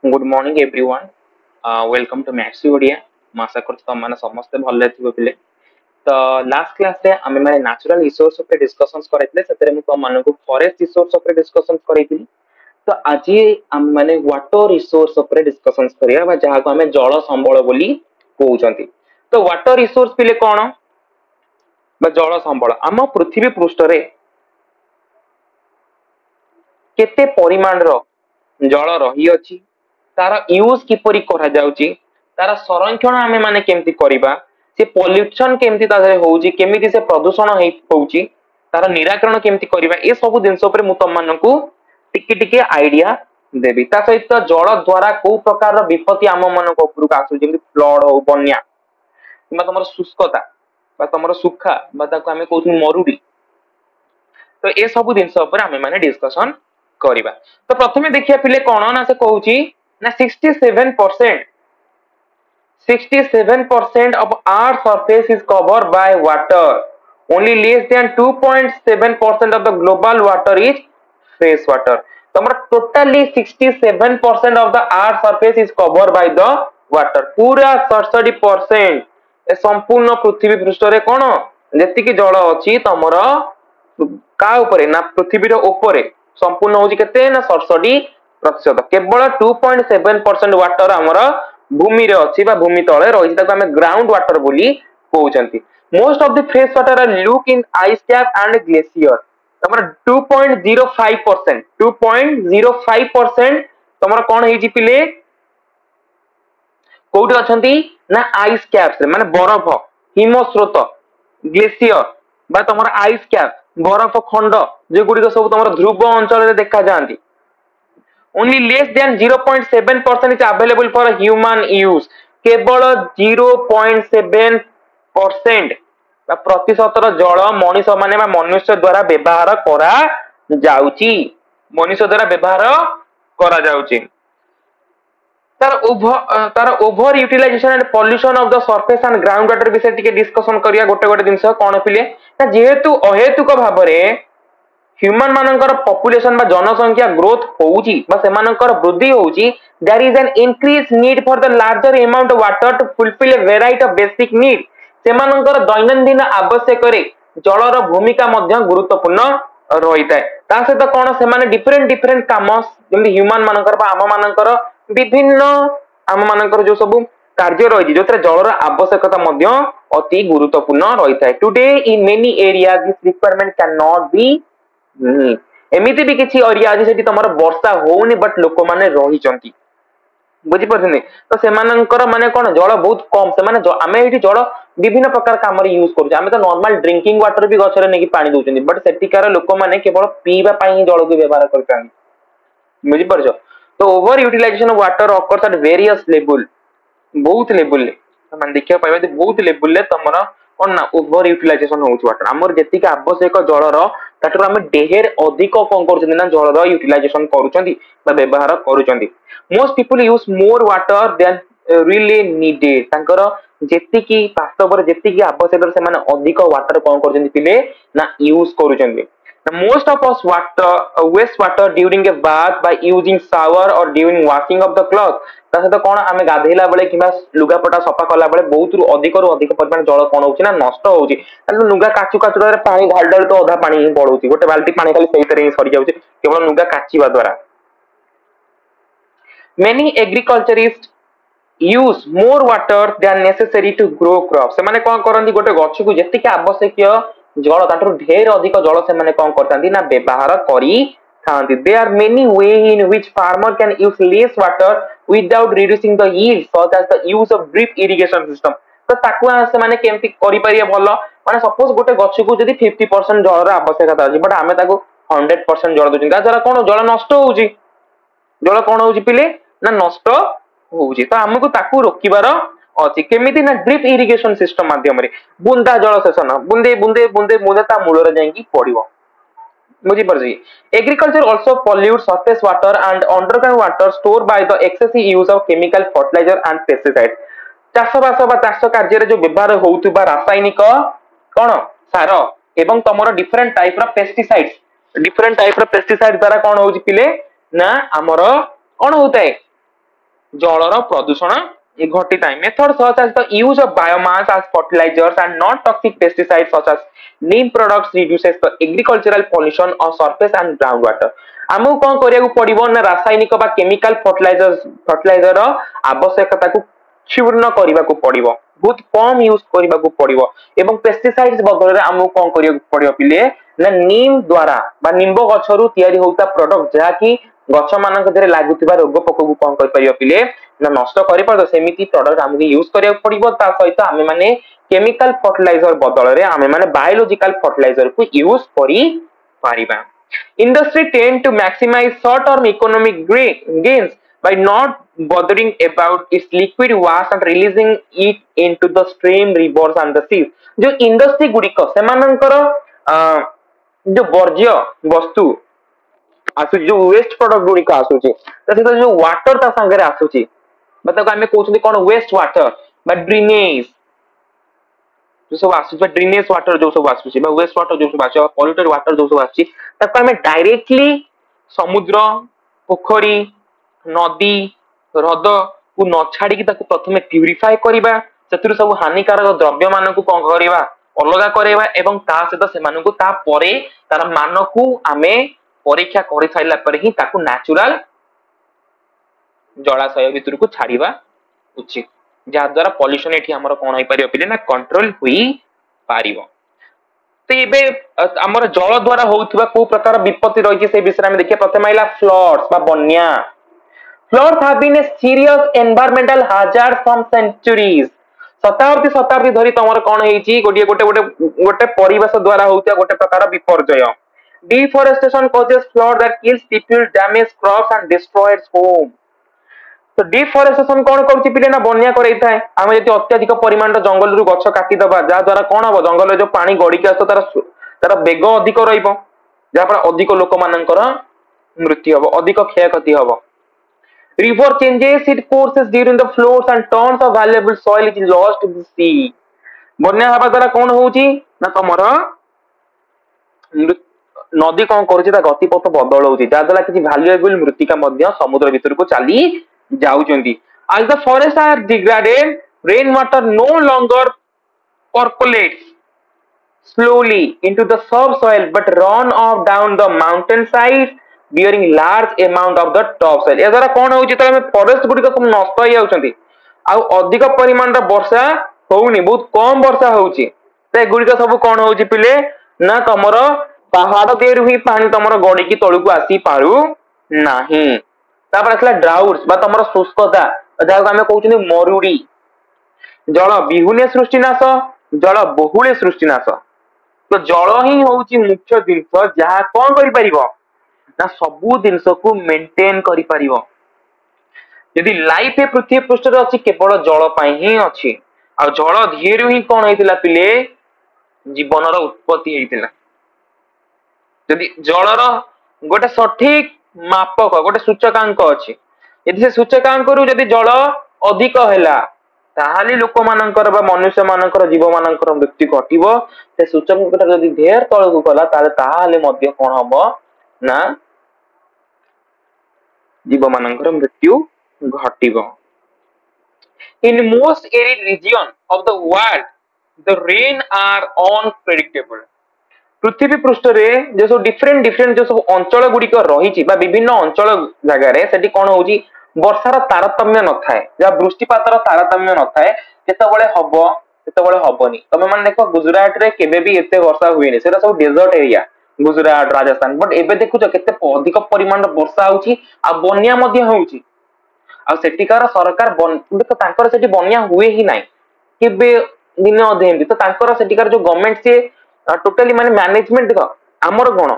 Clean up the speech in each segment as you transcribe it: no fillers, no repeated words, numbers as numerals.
Good morning everyone welcome to maths Odia मैं आशा कर तुम मैंने समस्ते भले थिबे पिले तो लास्ट क्लास रे आमे माने नेचुरल रिसोर्स ऊपर डिस्कशंस करैतले सेतरे मु तुम मानको फॉरेस्ट रिसोर्स ऊपर डिस्कशंस करैतिली तो आज हम माने वाटर रिसोर्स ऊपर डिस्कशंस करिया बा जहा को हमें जल संबल बोली कहउचंती तो वाटर रिसोर्स पिले कोन बा जल संबल हम पृथ्वी पृष्ठ रे केते परिमाण रो जल रही अछि तार यूज किपरि करा जाउची तार संरक्षण आमे माने केमती करिबा से पॉल्यूशन केमती तादरे होउची केमिति से प्रदूषण होउची तार निराकरण केमती करिबा ए सब दिनस ऊपर मु तम मानकू टिके टिके आईडिया देबी ता सहित जल द्वारा को प्रकार विपत्ति आम मानक उपरक आसु जेमति फ्लड हो बन्या किबा तमर शुष्कता बा तमर सुखा बा ताको आमे कहू मरुडी तो ए सब दिनस ऊपर आमे माने डिस्कशन करिबा तो प्रथमे देखिया पिले कोन ना से कहूची ना 67% of our surface is covered by water. Only less than 2.7% of the global water is fresh water. तमरा totally 67% of the earth surface is covered by the water. पूरा 67% ए संपूर्ण पृथ्वी पृष्ठ रे कोन जेति कि जल अछि तमरा का ऊपर ना पृथ्वी रो ऊपर संपूर्ण होजी केते ना 67% केवल 2.7% वाटर हमर भूमि रे अछि बा भूमि तळे रहि ताको हमें ग्राउंड वाटर बोली कहउचंती most of the fresh water are locked in ice cap and glacier तमर 2.05% तमर कोन हेजी पिले कोउठी अछंती ना आइस कैप्स माने बरफ हिम स्रोत ग्लेशियर बा तमर आइस कैप बरफ खंड जे गुडी सब तमर ध्रुव अंचल रे देखा जांती only less than 0.7% is available for human use केवल 0.7% प्रतिशत जल मनुष्य माने मनुष्य द्वारा व्यवहार करा जाउची मनुष्य द्वारा व्यवहार करा जाउची तार over utilization and pollution of the surface and ground water विषय टिके डिस्कशन करिया गोटे गोटे जिंस कोन पिले जेहेतु अहेतुक भाबरे ह्यूमन मानकर पॉपुलेशन बा जनसंख्या ग्रोथ होउची बा सेमानकर वृद्धि होउची there is an increase need for the larger amount of water to fulfil a variety of basic need सेमानकर दैनंदिन आवश्यक रे जलर भूमिका मध्य गुरुत्वपूर्ण रहिताय ता सहित कोन सेमाने डिफरेंट काम जेमि ह्यूमन मानकर बा आम मानकर विभिन्न आम मानकर जो सब कार्य रही जो जलर आवश्यकता मध्य अति गुरुत्वपूर्ण रहिताय today in many area this requirement can not be एमिति भी किछि एरिया आज सेठी तमर वर्षा होउनी बट लोक माने रही चंती बुझी परछने तो सेमानंकर माने कोन जल बहुत कम से माने आमे एठी जल विभिन्न प्रकार काम रे यूज करू आमे तो नॉर्मल ड्रिंकिंग वाटर भी गछरे नेकी पानी दोचंती बट सेटिकार लोक माने केवल पीबा पाई जल को व्यवहार करतानी बुझी परछो तो over utilization of water occurs at various level बहुत लेवल ले माने देखिया पाइबा बहुत लेवल ले तमरा कोन ना ओवर यूटिलाइजेशन होउछ वाटर हमर जेति का आवश्यक जलर ताटर हम ढेर अधिक कोन करछन ना जलर यूटिलाइजेशन करूछंती बा व्यवहार करूछंती most people use more water than really needed तांकर जेति की वास्तव रे जेति की आवश्यक से माने अधिक वाटर कोन करछंती पिले ना use करूछंती most of us waste water during a bath by using shower or during washing of the cloth ता सहित कोन आमे गाधेला बेले किबा लुगा पटा सफा कला बेले बहुत रु अधिक परिमाण जल कोन होउची ना नष्ट होउची ताले लुगा काचू काचू रे पानी ढाल ढाल तो आधा पानी ही पड़ोची गोटे बाल्टी पानी खाली सहित रे सरी जाउची केवल लुगा काचीबा द्वारा many agriculturists use more water than necessary to grow crops से माने कोन करंती गोटे गछ को जेति के आवश्यक जल ताठर ढेर अधिक जल से माने कोन करतांती ना व्यवहार करी थांती there are many ways in which farmer can use less water without reducing the yield such as the use of drip irrigation system तो ताकू से माने केमती करि परिया भलो माने सपोज गोटे गछ को जदी 50% जल रा आवश्यकता अछि बट आमे ताकू 100% जल दोछि ता जरा कोन जल नष्ट होउछि जल कोन होउछि पिले ना नष्ट होउछि तो हमकु ताकू रोकिबार अछि केमिति ना ड्रिप इरिगेशन सिस्टम माध्यम रे बुंदा जल सेचन बुंदे बुंदे बुंदे बुंदे ता मूल रे जाईकी पड़िबो बुझी परछि agriculture also pollute surface water and underground water store by the excessive use of chemical fertiliser and pesticide चाषबास बा चाष कार्य रे जो व्यवहार होउतबा रासायनिक कोन सार एवं तमरो डिफरेंट टाइप रो पेस्टिसाइड्स द्वारा कोन होउची पिले ना हमरो कोन होताय ଜଳର ପ୍ରଦୂଷଣ ଘଟିଥାଏ। Methods such as the use of biomass as fertilizers and non-toxic pesticides such as neem products reduces the agricultural pollution of surface and groundwater। ଆମକୁ କଣ କରିବାକୁ ପଡିବ ନା ରାସାୟନିକ ବା କେମିକାଲ ଫର୍ଟିଲାଇଜର ଆବଶ୍ୟକତାକୁ କ୍ଷୁଣ୍ଣ କରିବାକୁ ପଡିବ, ବହୁତ କମ ୟୁଜ କରିବାକୁ ପଡିବ ଏବଂ ପେଷ୍ଟିସାଇଡ୍ସ ବଦଳରେ ଆମକୁ କଣ କରିବାକୁ ପଡିବ ପିଲେ ନା ନିମ ଦ୍ୱାରା ବା ନିମ୍ବ ଗଛରୁ ତିଆରି ହେଉଥିବା ପ୍ରଡକ୍ଟ ଯାହାକି ଗଛ ମାନଙ୍କ ଦେହରେ ଲାଗୁଥିବା ରୋଗ ପୋକକୁ କଣ କରିପାରିବ ପିଲେ ନା ନଷ୍ଟ କରିପାରିବ, ସେମିତି ପ୍ରଡକ୍ଟ ଆମକୁ ୟୁଜ କରିବାକୁ ପଡିବ। ତା ସହିତ ଆମେ ମାନେ କେମିକାଲ ଫର୍ଟିଲାଇଜର ବଦଳରେ ଆମେ ମାନେ ବାୟୋଲୋଜିକାଲ ଫର୍ଟିଲାଇଜର କୁ ୟୁଜ କରିପାରିବା। Industry tend to maximize short-term economic gains by not bothering about its liquid waste and releasing it into the stream, rivers and the seas। जो इंडस्ट्री गुड़िक सेमानंकर जो वर्ज्य वस्तु आसु जो वेस्ट प्रोडक्ट गुड़िक आसुची जो वाटर ता संगे आसुची मतलब आमे कहउछनी कोन वेस्ट वाटर बा ड्रेनेज जो सब आसुची ड्रेनेज वाटर जो सब आसुची बा वेस्ट वाटर जो सब आसुची पॉल्यूटेड वाटर जो सब आसुची ताको आमे डायरेक्टली समुद्र पोखरी नदी हृद को न छाड़ी की ताको प्रथमे प्यूरिफाई करिबा सेतुर सब हानिकारक द्रव्य मानकु कोन करिबा अलगा करेबा एवं ता सहित सेमानकु ता परे तार मानकु आमे परीक्षा करि साइला परे ही ताकु नेचुरल जलाशय भितर को छाड़िबा उचित, जहा द्वारा पॉल्यूशन एठी हमर कोन होई परियो पिले ना कंट्रोल हुई पारिबो। तो एबे हमर जल द्वारा होउथबा को प्रकार विपत्ति रही से विषय में देखिए। प्रथम आइला फ्लड्स बा बन्या। Floods have been a serious environmental hazard from centuries. शताब्दी धरी तमर कोन हेची गोटे गोटे गोटे गोटे परिवेश द्वारा होउतिया गोटे प्रकार विपर्जय। Deforestation causes flood that kills people, damage crops and destroys home. तो डिफोरेस्टेशन कोन करछि पिले ना बन्या करई थाए। आमे जति अत्यधिक परिमाण जंगल रु गछ काटी दबा जा द्वारा कोन हो जंगल जो पानी गडी के आसो तार बेग अधिक रहइबो, जा पर अधिक लोक मानकर मृत्यु हबो, अधिक क्षयक्षति हबो। River changes its courses during the floods and tons of valuable soil is lost to the sea। बन्या हबा द्वारा कोन होउची ना तमर नदी कोन करछि ता गतिपथ बदल होउची, जा द्वारा किछि वैल्यूएबल मृत्तिका मध्य समुद्र भीतर को चली जाउचंती। As the forests are degraded, rainwater no longer percolates slowly into the subsoil but run off down the mountainside bearing large amount of the topsoil। ए द्वारा कोन होउची त हम फॉरेस्ट गुडी को नष्ट होई जाउचंती आ अधिक परिमाण रा वर्षा होउनी, बहुत कम वर्षा होउची। ते गुडी को सब कोन होउची पिले ना तमर पहाड़ देरु ही पानी तमर गडी की तळु को आसी पारु नाही। तापर असला ड्राउट्स बा तमर शुष्कता जाको हमें कहउछनी मरुडी। जल बिहुने सृष्टिनाश, जल बहुले सृष्टिनाश। तो जल ही होउची मुख्य जिंस जहा कोन करि परिबो ना सबु जिंस को मेंटेन करि परिबो। यदि लाइफ ए पृथ्वी पृष्ठ रे अछि केवल जल पई ही अछि आ जल धीरु ही कोन हेतिला पिले जीवन रो उत्पत्ति हेतिला। यदि जलर गोटे सठिक मापक गोटे सूचकांक अछि, यदि से सूचकांक रु यदि जल अधिक हैला ताहाली लोक मानकर बा मनुष्य मानकर जीव मानकर मृत्यु घटिबो। से सूचकांक यदि ढेर तळ को गला ताहाले मध्य कोन हबो ना जीव मानकर मृत्यु घटिबो। In most arid region of the world the rain are unpredictable। पृथ्वी पृष्ठ रे जे सब डिफरेंट जो सब अंचल गुडी को रहिछि बा विभिन्न अंचल जगह रे सेठी कोन होउची वर्षार तारतम्य न थाए, जा वृष्टिपातर तारतम्य न थाए, केतबळे हबो केतबळे हबोनी। तमे मान देखो गुजरात रे केबे भी एते वर्षा हुएनी, सेटा सब desert area Gujarat Rajasthan, but एबे देखुछ केते अधिक परिमाण वर्षा होउची आ बन्या मध्ये होउची। आ सेटिकार सरकार देखो तांकर सेठी बन्या हुए ही नाही केबे दिन अधे एमती। तो तांकर सेटिकार जो गवर्नमेंट से टोटली माने मैनेजमेंट देखो हमर कोन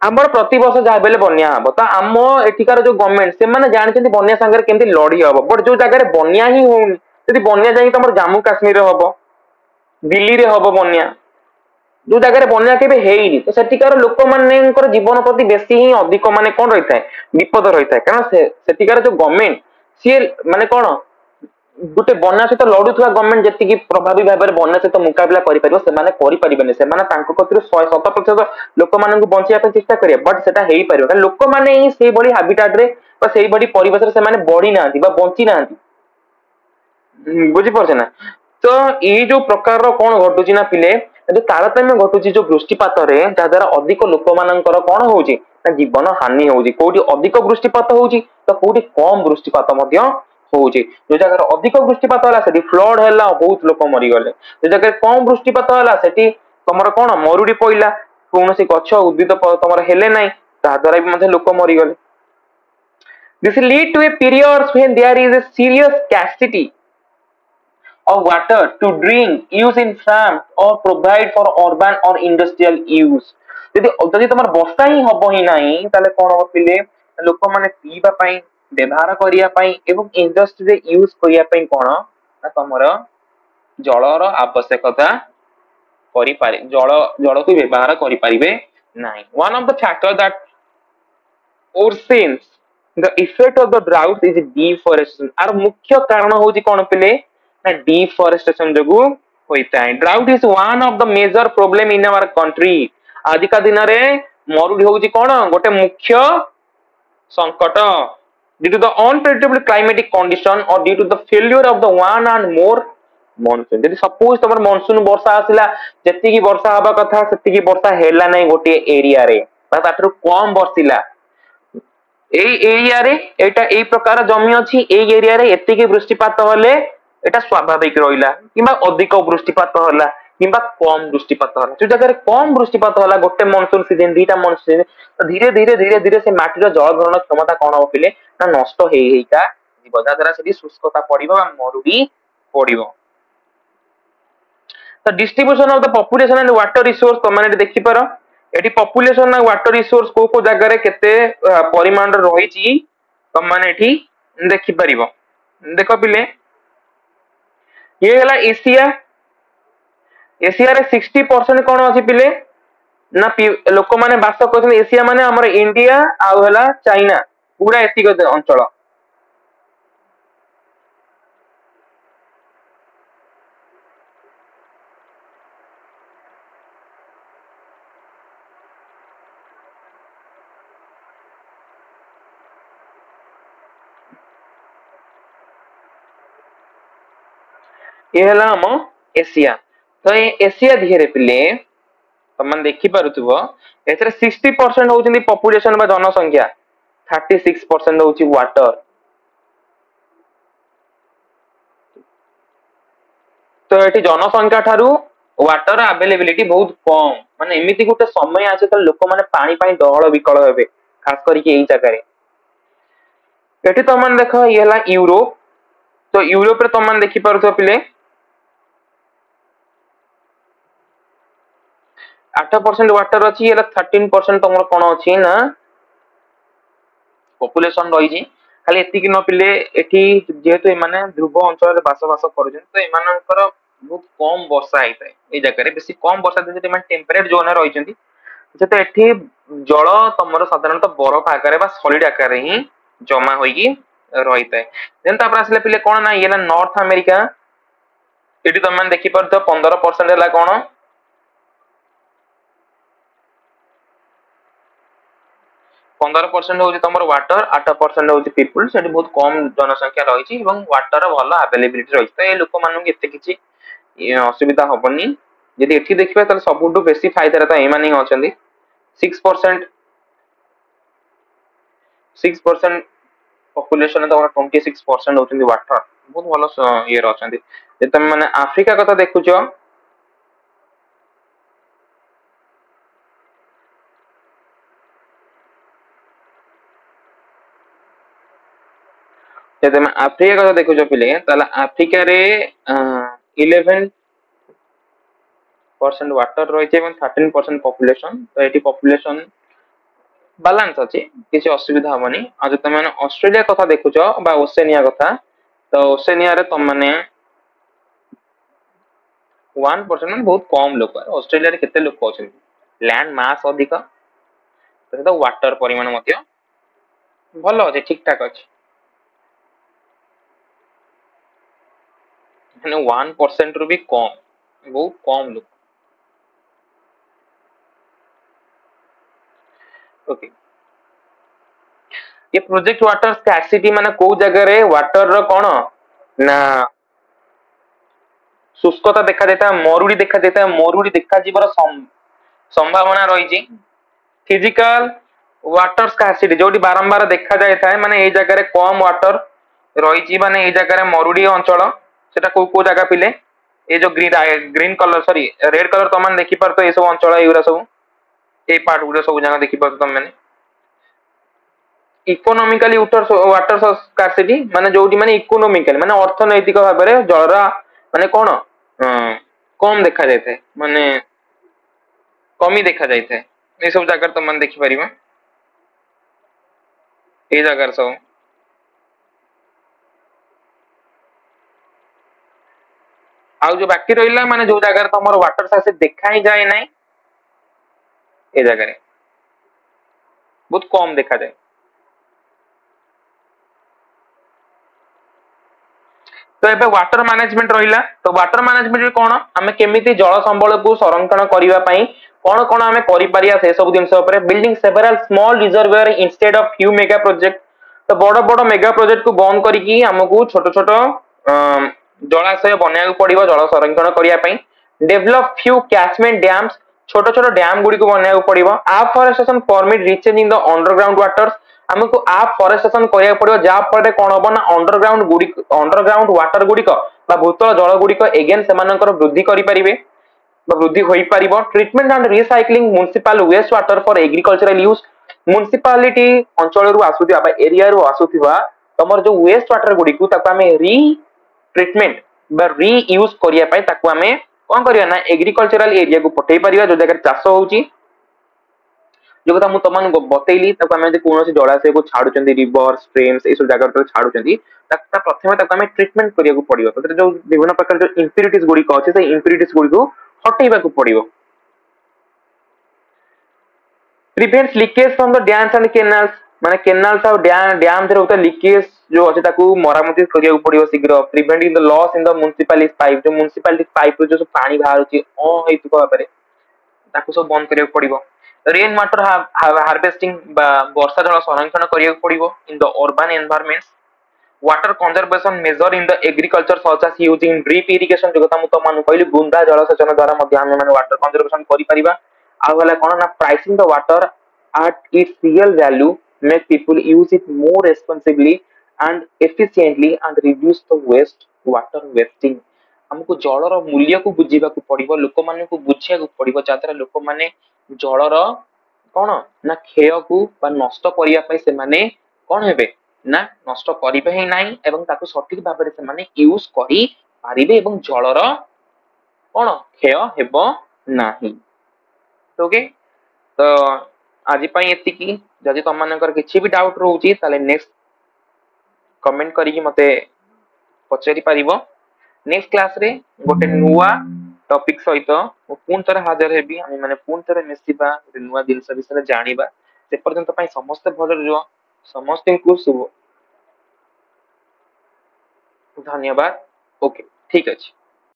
हमर प्रति वर्ष जा बेले बन्या हबो। त हम एठिकार जो गवर्नमेंट से माने जानछन्ती बन्या संगे केमती लड़ी हबो, बट जो जगह रे बन्या ही होउनी यदि बन्या जाई तमर जम्मू काश्मीर रे हबो, दिल्ली रे हबो बन्या, जो जगह रे बन्या केबे हेइनी। तो सेटिकार लोक मानेकर जीवन प्रति बेसी ही अधिक माने कोन रहिथाय विपद रहिथाय, कारण सेटिकार जो गवर्नमेंट सी माने कोन गोटे बन्या सहित लड़ुवा गवर्नमेंट जी प्रभावी भाव में बन्या सहित मुकाबला कर 100% लोक मान बचाई चेष्टा करेंगे बट से लोक मैंने से हाबिटाट रे से परिवेश से बढ़ी ना बंची ना बुझीपारे ना तो ये जो प्रकार कौन घटुची ना पिले जो तारतम्य घटुची जो वृष्टिपात जहाद्वारा अधिक लोक मानकर कौन हो जीवन हानि होउची कोठी अधिक वृष्टिपात होउची तो कोठी कम वृष्टिपात होउची जो जगह अधिक वृष्टिपात होला सेठी फ्लड हैला बहुत लोक मरी गले जो जगह कम वृष्टिपात होला सेठी तमर कौन मरुडी पइला कोनोसी गछ उद्भिद तमर हेले नै ताद्वारा भी मध्ये लोक मरी गले this lead to a period when there is a serious scarcity of water to drink, use in farms or provide for urban or industrial use. जदि तमर वर्षा ही हबो ही नाही ताले कोन होपिले लोक माने पीबा पई व्यवहार करिया पई एवं इंडस्ट्री रे यूज करिया पई कोन ना तमर जलर आवश्यकता करि पारे जल को व्यवहार करि परिबे नाही one of the factor that worsens the effect of the drought is deforestation are मुख्य कारण होची कोन पिले ना deforestation जगु होइता है drought is one of the major problem in our country आदि का दिन रे मरुडी होची कोन गोटे मुख्य संकट due to the unpredictable climatic condition or due to the failure of the one and more monsoon जदि सपोज तमर monsoon वर्षा आसिला जति की वर्षा हबा कथा सेति की वर्षा हेला नै गोटे एरिया रे बा ताठरो कम वर्षिला एरिया रे एटा ए प्रकार जमी अछि ए एरिया रे एतिकी वृष्टिपात होले एटा स्वाभाविक रहिला किबा अधिक वृष्टिपात होला किबा कम वृष्टिपात होला जो जगह कम वृष्टिपात होला गोटे मॉनसून सीजन दीटा मॉनसून तो धीरे धीरे से माटीर जल ग्रहण क्षमता कोन होपिले ना नष्ट हेइका जीव जरा सेठी शुष्कता पड़िबो बा मरुडी पड़िबो तो distribution of the population and water resource तो माने देखि पारो एटी पॉपुलेशन ना वाटर रिसोर्स को जगह रे केते परिमाण रहिची तो माने एठी देखि परिबो देखो पिले ये हला एशिया एशिया रे 60% कोन अछि पिले ना लोक माने बास करछन एशिया माने हमर इंडिया आ हला चाइना पूरा एतिक अंचल ये हला हम एशिया तो ये एशिया धीरे पिले तमन देखि पारुथबो एथरे 60% होउछन पॉपुलेशन बा जनसंख्या 36% होउची वाटर तो एठी जनसंख्या ठारू वाटर अवेलेबिलिटी बहुत कम माने एमिति गुटे समय आछे त लोक माने पानी पाई डहळ विकळ हेबे खास करी के एई जगह रे एठी तमन देखो ये हला यूरोप तो यूरोप रे तमन देखि पारुथबो पिले 8% वाटर अछि एला 13% तमर कोन अछि ना पॉपुलेशन रही खाली एति कि न पिले एठी जेहेतु ए माने ध्रुव अंचल रे बास करूछन तो ए मानकर बहुत कम वर्षा आइतै ए जगह रे बेसी कम वर्षा देते माने टेम्परेट जोन रे रहिचंती जेते एठी जल तमर साधारणतः बरफ आकार बा सॉलिड आकार रे ही जमा होई रहितै देन तापर आसले पिले कोन ना येला नॉर्थ अमेरिका एठी तमन देखि परतो 15% हला कोन 15% होउची तमर वाटर 8% होउची पीपल सेठी बहुत कम जनसंख्या रहिची एवं वाटर भलो अवेलेबिलिटी रहिची त ए लोक मानु एते किछि असुविधा होबनी यदि एठी देखिबा त सबुटु बेसी फायदा रहता ए माने अछंदी 6% 6% पॉपुलेशन त 26% होउची वाटर बहुत भलो ये रहचंदी जे तम माने अफ्रीका कथा देखुचो जब मैं अफ्रीका कथा देखुचो पिले ताला अफ्रीका रे 11% वाटर रही है 13% पॉपुलेशन तो एटी पॉपुलेशन बैलेंस अछि किसी असुविधा होबनी आ जो तमे ऑस्ट्रेलिया कथा देखुचो बा ओसेनिया कथा तो ओसेनिया रे तम माने 1% माने बहुत कम लोक ऑस्ट्रेलिया रे केते लोक अछन लैंड मास अधिक तो वाटर परिमाण मध्य भलो अछि ठीक ठाक अछि ମାନେ 1% ରୁ भी कम, बहुत कम लोग। ओके, ये प्रोजेक्ट वाटर स्कैरसिटी माने को जगह रे वाटर रो कोन ना शुष्कता देखा देता है, मरुड़ी देखा देता है, मरुड़ी देखा जीवर संभावना रही। फिजिकल वाटर स्कार्सिटी जोटी बारंबार देखा जाए था माने ए जगह रे कम वाटर रही, माने ए जगह रे मरुड़ी अंचल सेटा को जगह पिले ए जो green green colour sorry red colour तो मन देखि परतो ए सब अंचल एगुरा सब ए पार्ट गुरा सब जगह देखि परतो तुम माने इकोनॉमिकली वाटर स्कार्सिटी माने जोटी माने इकोनॉमिकली माने अर्थनैतिक भाव में जलरा माने कोन कम देखा जाए थे, माने कमी देखा जाए थे ए सब जगह तुम मन देखि परिबा ए जगह सब आउ जो बाकी रहिला माने जो जगह तुम वाटर स्कार्सिटी देखा ही जाए ना ए जगह बहुत कम देखा जाए। तो एबे वाटर मैनेजमेंट रहिला, तो वाटर मैनेजमेंट कोन हमें केमिति जल संबल को संरक्षण करिवा पई कोन कोन हमें करि परिया से सब दिन ऊपर building several small reservoir instead of few mega project. तो बड़ बड़ मेगा प्रोजेक्ट को बंद करिकी हमकू छोट छोट जलाशय बनाया पड़िबो जल संरक्षण करिया पई। डेवलप फ्यू कैचमेंट डैम्स, छोट छोट डैम गुडी को बनाया पड़िबो। afforestation permit recharging the underground waters, हमको afforestation करिया पड़िबो जा पर कोन होबो ना अंडरग्राउंड वाटर गुडी को बा भूतल जल गुडी को अगेन सेमानकर वृद्धि करि परिबे बा वृद्धि होई परिबो। Treatment and recycling municipal waste water for agricultural use, municipality अंचल रु आसुथिबा बा एरिया रु आसुथिबा तमर जो वेस्ट वाटर गुडी को ताको हमें री ट्रीटमेंट बा री यूज करिया पई ताको हमें कोन करिया ना एग्रीकल्चरल एरिया को पठेई परिबा जो जगह चाष होउची। जो कथा मु तमन बतैली ताको हमें कोनोसी जलाशय को छाडुचंदी रिवर स्ट्रीम्स ए सब जगह तो छाडुचंदी ताको प्रथमे ताको हमें ट्रीटमेंट करिया को पड़िबो। तो जो विभिन्न प्रकार जो इंप्यूरिटीज गुडी को अछि से इंप्यूरिटीज गुडी को हटेइबा को पड़िबो। Prevents leakage from the dams and canals, माने कैनाल्स और डैम रे होता लीकेज जो अछि ताको मरामती करिया को पड़िबो शीघ्र। Preventing the loss in the municipality pipe, जो म्युनिसिपालिटी पाइप रो जो पानी बाहरुची हेतु भाबरे ताको सब बंद करिया को पड़िबो। रेन वाटर हार्वेस्टिंग बा वर्षा जल संरक्षण करिया को पड़िबो in the urban environments. Water conservation measure in the agriculture such as using drip irrigation, जो कथा मु तो मानु कहली बुंदा जल सेचन द्वारा मध्ये हम माने वाटर कंजर्वेशन करि परिबा। आ वाला कोन ना pricing the water at its real value make people use it more responsibly and efficiently and reduce the waste water wasting। हमको जलर मूल्य को बुझीबा को पड़िबो, लोक माने को बुझिया को पड़िबो जातरा लोक माने जलर कोन ना क्षय को बा नष्ट करिया पई से माने कोन हेबे ना नष्ट करिबे ही नाही एवं ताको सठिक भाबे से माने यूज करि पारिबे एवं जलर कोन क्षय हेबो नाही। ओके, तो आज पाई एतिकी जदि तुम मानकर किछि भी डाउट रहउची ताले नेक्स्ट कमेंट करिकि मते पचारि परिबो। नेक्स्ट क्लास रे गोटे नुवा टॉपिक सहित मु पुन तरह हाजर हेबी। हम माने पुन तरह मिसिबा नुवा दिनस विषय जानिबा। से पर्यंत पाई समस्त भलो रहो, समस्त को शुभ धन्यवाद। ओके ठीक अछि।